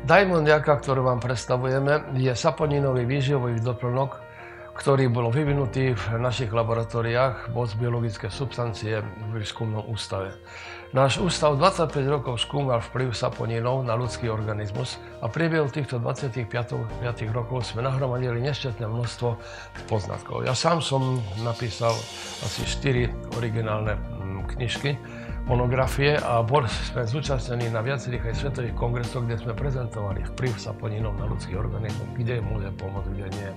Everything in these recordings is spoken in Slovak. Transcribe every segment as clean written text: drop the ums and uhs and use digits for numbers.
Diamond Jaka, ktorú vám predstavujeme, je saponinový výživový doplnok, ktorý bol vyvinutý v našich laboratóriách vo biologické substancie v výskumnom ústave. Náš ústav 25 rokov skúmal vplyv saponinov na ľudský organizmus a v priebehu týchto 25 rokov sme nahromadili nesčetné množstvo poznatkov. Ja sám som napísal asi 4 originálne knižky, monografie a boli sme zúčastnení na viacerých aj svetových kongresoch, kde sme prezentovali vplyv saponinov na ľudský organizmus, kde môže pomôcť, kde nie.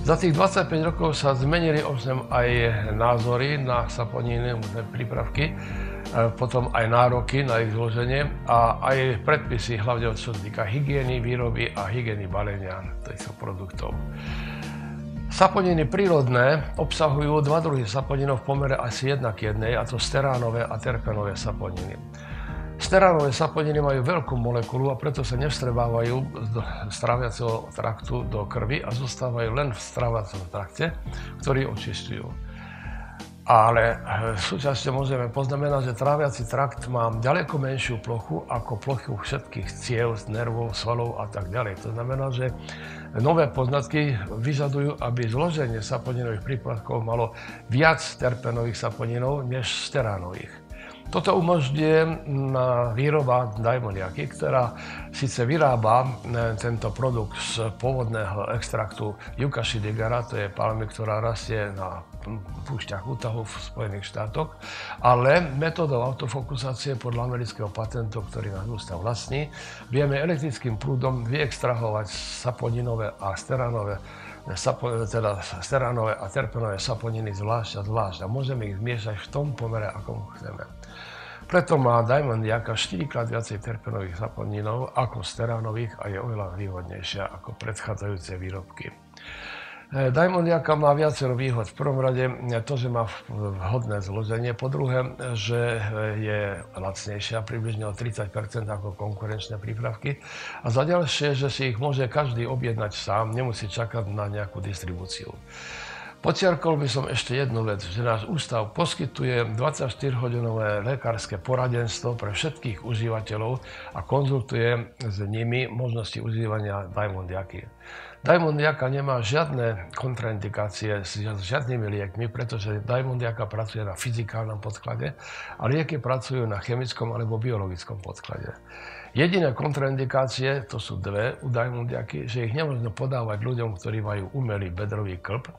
Za tých 25 rokov sa zmenili ovšem aj názory na saponinové prípravky, potom aj nároky na ich zloženie a aj predpisy, hlavne čo sa týka hygieny výroby a hygieny balenia týchto produktov. Saponiny prírodné obsahujú dva druhy saponinov v pomere asi 1:1, a to steránové a terpenové saponiny. Steránové saponiny majú veľkú molekulu a preto sa nevstrebávajú z tráviaceho traktu do krvi a zostávajú len v tráviacom trakte, ktorý očistujú. Ale súčasne môžeme poznamenať, že tráviaci trakt má ďaleko menšiu plochu ako plochu všetkých ciev, nervov, svalov a tak ďalej. To znamená, že nové poznatky vyžadujú, aby zloženie saponinových prípravkov malo viac terpenových saponinov než steránových. Toto umožňuje výroba Diamond Jaky, ktorá síce vyrába tento produkt z pôvodného extraktu Yucca shidigara, to je palmy, ktorá rastie na púšťach Utahu v Spojených štátoch, ale metódou autofokusácie podľa amerického patentu, ktorý náš ústav vlastní, vieme elektrickým prúdom vyextrahovať saponinové a steránové a terpenové saponiny zvlášť a môžeme ich zmiešať v tom pomere, ako chceme. Preto má Diamond Jaka 4-krát viacej terpenových saponinov ako steránových a je oveľa výhodnejšia ako predchádzajúce výrobky. Diamond Jaka má viacero výhod. V prvom rade to, že má vhodné zloženie, po druhé, že je lacnejšia, približne o 30% ako konkurenčné prípravky a za ďalšie, že si ich môže každý objednať sám, nemusí čakať na nejakú distribúciu. Podčiarkol by som ešte jednu vec, že náš ústav poskytuje 24-hodinové lekárske poradenstvo pre všetkých užívateľov a konzultuje s nimi možnosti užívania Diamond Jaky. Diamond Jaka nemá žiadne kontraindikácie s žiadnymi liekmi, pretože Diamond Jaka pracuje na fyzikálnom podklade a lieky pracujú na chemickom alebo biologickom podklade. Jediné kontraindikácie, to sú dve u Diamond Jaky, že ich nemôžno podávať ľuďom, ktorí majú umelý bedrový kĺb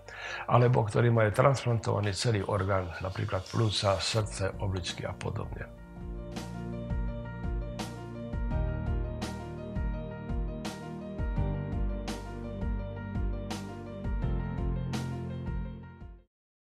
alebo ktorí majú transplantovaný celý orgán, napríklad pľúca, srdce, obličky a podobne.